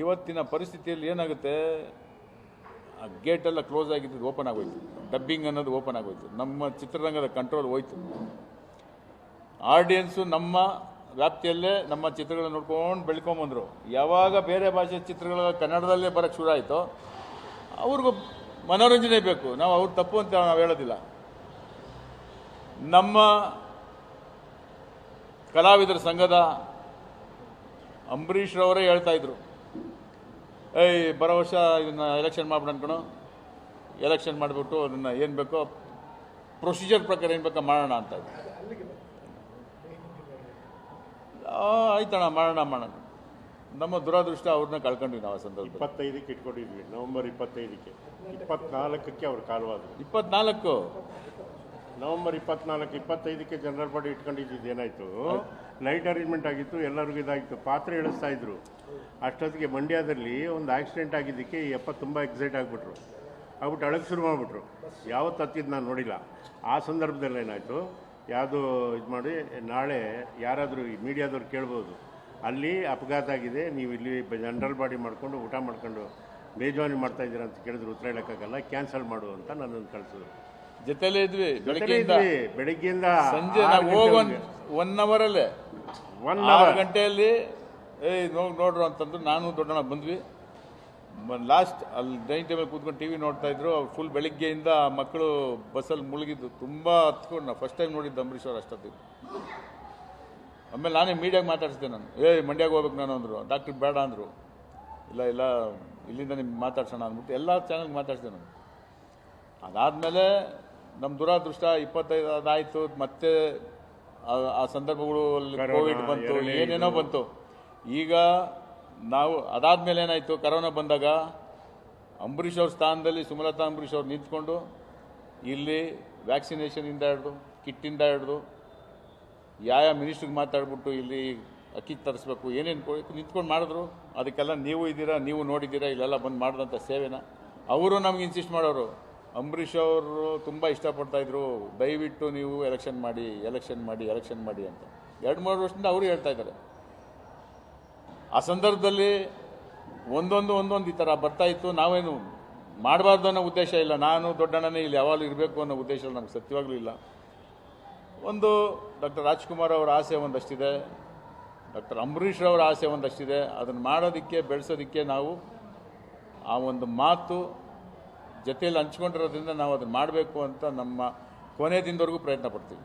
ಇವತ್ತಿನ ಪರಿಸ್ಥಿತಿಯಲ್ಲಿ ಏನಾಗುತ್ತೆ, ಆ ಗೇಟೆಲ್ಲ ಕ್ಲೋಸ್ ಆಗಿದ್ದು ಓಪನ್ ಆಗೋಯ್ತು, ಡಬ್ಬಿಂಗ್ ಅನ್ನೋದು ಓಪನ್ ಆಗೋಯ್ತು, ನಮ್ಮ ಚಿತ್ರರಂಗದ ಕಂಟ್ರೋಲ್ ಹೋಯ್ತು. ಆಡಿಯನ್ಸು ನಮ್ಮ ವ್ಯಾಪ್ತಿಯಲ್ಲೇ ನಮ್ಮ ಚಿತ್ರಗಳನ್ನ ನೋಡ್ಕೊಂಡು ಬೆಳ್ಕೊಂಬಂದರು. ಯಾವಾಗ ಬೇರೆ ಭಾಷೆ ಚಿತ್ರಗಳ ಕನ್ನಡದಲ್ಲೇ ಬರೋಕ್ಕೆ ಶುರು ಆಯಿತೋ ಅವ್ರಿಗೂ ಮನೋರಂಜನೆ ಬೇಕು. ನಾವು ಅವ್ರು ತಪ್ಪು ಅಂತ ನಾವು ಹೇಳೋದಿಲ್ಲ. ನಮ್ಮ ಕಲಾವಿದರ ಸಂಘದ ಅಂಬರೀಷ್ ರವರೇ ಹೇಳ್ತಾ ಇದ್ರು, ಬರೋ ವರ್ಷ ಇದನ್ನ ಎಲೆಕ್ಷನ್ ಮಾಡ್ಬಿಡು ಅನ್ಕೊಣೋ, ಎಲೆಕ್ಷನ್ ಮಾಡಿಬಿಟ್ಟು ಅದನ್ನು ಏನು ಬೇಕೋ ಪ್ರೊಸೀಜರ್ ಪ್ರಕಾರ ಏನು ಬೇಕೋ ಮಾಡೋಣ ಅಂತ ಇದ್ರು. ಆಯ್ತಣ್ಣ ಮಾಡೋಣ. ನಮ್ಮ ದುರಾದೃಷ್ಟ ಅವ್ರನ್ನ ಕಳ್ಕೊಂಡ್ವಿ ನಾವು ಆ ಸಂದರ್ಭದಲ್ಲಿ. 25ಕ್ಕೆ ಇಟ್ಕೊಂಡಿದ್ವಿ, ನವೆಂಬರ್ 25ಕ್ಕೆ. 24ಕ್ಕೆ ಅವ್ರು ಕಾಲವಾದ್ರು. 24 ನವೆಂಬರ್ 24, 25ಕ್ಕೆ ಜನರಲ್ ಬಾಡಿ ಇಟ್ಕೊಂಡಿದ್ದು ಏನಾಯ್ತು, ಲೈಟ್ ಅರೇಂಜ್ಮೆಂಟ್ ಆಗಿತ್ತು, ಎಲ್ಲರಿಗೂ ಇದಾಗಿತ್ತು, ಪಾತ್ರೆ ಇಳಿಸ್ತಾ ಇದ್ರು. ಅಷ್ಟೊತ್ತಿಗೆ ಮಂಡ್ಯದಲ್ಲಿ ಒಂದು ಆಕ್ಸಿಡೆಂಟ್ ಆಗಿದ್ದಕ್ಕೆ ಈ ಅಪ್ಪ ತುಂಬ ಎಕ್ಸೈಟ್ ಆಗಿಬಿಟ್ರು. ಅಳಕ್ಕೆ ಶುರು ಮಾಡಿಬಿಟ್ರು. ಯಾವತ್ತು ಹತ್ತಿದ್ದು ನಾನು ನೋಡಿಲ್ಲ. ಆ ಸಂದರ್ಭದಲ್ಲಿ ಏನಾಯಿತು, ಯಾವುದು ಇದು ಮಾಡಿ ನಾಳೆ ಯಾರಾದರೂ ಈ ಮೀಡಿಯಾದವ್ರು ಕೇಳ್ಬೋದು, ಅಲ್ಲಿ ಅಪಘಾತ ಆಗಿದೆ, ನೀವು ಇಲ್ಲಿ ಜನರಲ್ ಬಾಡಿ ಮಾಡ್ಕೊಂಡು ಊಟ ಮಾಡ್ಕೊಂಡು ಬೇಜವಾನಿ ಮಾಡ್ತಾ ಇದ್ದೀರಾ ಅಂತ ಕೇಳಿದ್ರು ಉತ್ತರ ಹೇಳೋಕ್ಕಾಗಲ್ಲ, ಕ್ಯಾನ್ಸಲ್ ಮಾಡು ಅಂತ ನನ್ನನ್ನು ಕಳಿಸಿದ್ರು. ಜೊತೆಲೇ ಇದ್ವಿ ಬೆಳಗ್ಗೆಯಿಂದ ಸಂಜೆ ಒನ್ ಅವರಲ್ಲೇ 6 ಗಂಟೆಯಲ್ಲಿ ನೋಡ್ರು ಅಂತಂದ್ರು. ನಾನು ದೊಡ್ಡಣ್ಣ ಬಂದ್ವಿ. ಲಾಸ್ಟ್ ಅಲ್ಲಿ ಡೈನಿಂಗ್ ಟೇಬಲ್ ಕೂತ್ಕೊಂಡು ಟಿವಿ ನೋಡ್ತಾ ಇದ್ರು. ಫುಲ್ ಬೆಳಿಗ್ಗೆಯಿಂದ ಮಕ್ಕಳು ಬಸ್ಸಲ್ಲಿ ಮುಳುಗಿದ್ದು ತುಂಬ ಹತ್ಕೊಂಡು ನಾವು ಫಸ್ಟ್ ಟೈಮ್ ನೋಡಿದ್ದು ಅಂಬರೀಷ್ ಅವ್ರು ಅಷ್ಟೊತ್ತಿಗೆ. ಆಮೇಲೆ ನಾನೇ ಮೀಡಿಯಾಗೆ ಮಾತಾಡಿಸಿದೆ. ನಾನು ಮಂಡ್ಯಕ್ಕೆ ಹೋಗ್ಬೇಕು ನಾನು ಅಂದರು. ಡಾಕ್ಟ್ರ್ ಬೇಡ ಅಂದರು. ಇಲ್ಲ ಇಲ್ಲಿಂದ ನಿಮ್ಗೆ ಮಾತಾಡ್ಸೋಣ ಅಂದ್ಬಿಟ್ಟು ಎಲ್ಲ ಚಾನಲ್ಗೆ ಮಾತಾಡಿಸಿದೆ ನಾನು. ಅದಾದಮೇಲೆ ನಮ್ಮ ದುರಾದೃಷ್ಟ 25 ಅದಾಯಿತು. ಮತ್ತೆ ಆ ಸಂದರ್ಭಗಳು ಕೋವಿಡ್ ಬಂತು, ಏನೇನೋ ಬಂತು. ಈಗ ನಾವು ಅದಾದಮೇಲೆ ಏನಾಯಿತು, ಕರೋನಾ ಬಂದಾಗ ಅಂಬರೀಷ್ ಅವ್ರ ಸ್ಥಾನದಲ್ಲಿ ಸುಮಲತಾ ಅಂಬರೀಷ್ ಅವ್ರು ನಿಂತ್ಕೊಂಡು ಇಲ್ಲಿ ವ್ಯಾಕ್ಸಿನೇಷನಿಂದ ಹಿಡಿದು ಕಿಟ್ಟಿಂದ ಹಿಡಿದು ಯಾವ ಮಿನಿಸ್ಟ್ರಿಗೆ ಮಾತಾಡ್ಬಿಟ್ಟು ಇಲ್ಲಿ ಅಕ್ಕಿ ತರಿಸ್ಬೇಕು ಏನೇನು ನಿಂತ್ಕೊಂಡು ಮಾಡಿದ್ರು. ಅದಕ್ಕೆಲ್ಲ ನೀವು ಇದ್ದೀರಾ, ನೀವು ನೋಡಿದ್ದೀರಾ ಇಲ್ಲೆಲ್ಲ ಬಂದು ಮಾಡಿದಂಥ ಸೇವೆನ. ಅವರು ನಮ್ಗೆ ಇನ್ಸಿಸ್ಟ್ ಮಾಡೋರು. ಅಂಬರೀಷ್ ಅವರು ತುಂಬ ಇಷ್ಟಪಡ್ತಾಯಿದ್ರು, ದಯವಿಟ್ಟು ನೀವು ಎಲೆಕ್ಷನ್ ಮಾಡಿ ಅಂತ 2-3 ವರ್ಷದಿಂದ ಅವರು ಹೇಳ್ತಾ ಇದ್ದಾರೆ. ಆ ಸಂದರ್ಭದಲ್ಲಿ ಒಂದೊಂದು ಈ ಥರ ಬರ್ತಾಯಿತ್ತು. ನಾವೇನು ಮಾಡಬಾರ್ದು ಅನ್ನೋ ಉದ್ದೇಶ ಇಲ್ಲ. ನಾನು ದೊಡ್ಡಣ್ಣನೇ ಇಲ್ಲಿ ಯಾವಾಗಲೂ ಇರಬೇಕು ಅನ್ನೋ ಉದ್ದೇಶ ನಮ್ಗೆ ಸತ್ಯವಾಗಲೂ ಇಲ್ಲ. ಒಂದು ಡಾಕ್ಟರ್ ರಾಜ್ಕುಮಾರ್ ಅವರ ಆಸೆ ಒಂದಷ್ಟಿದೆ, ಡಾಕ್ಟರ್ ಅಂಬರೀಷ್ ಅವರ ಆಸೆ ಒಂದಷ್ಟಿದೆ. ಅದನ್ನು ಮಾಡೋದಕ್ಕೆ ಬೆಳೆಸೋದಕ್ಕೆ ನಾವು ಆ ಒಂದು ಮಾತು ಜೊತೆಯಲ್ಲಿ ಹಂಚ್ಕೊಂಡಿರೋದ್ರಿಂದ ನಾವು ಅದನ್ನು ಮಾಡಬೇಕು ಅಂತ ನಮ್ಮ ಕೊನೆ ದಿನದವರೆಗೂ ಪ್ರಯತ್ನ ಪಡ್ತೀವಿ.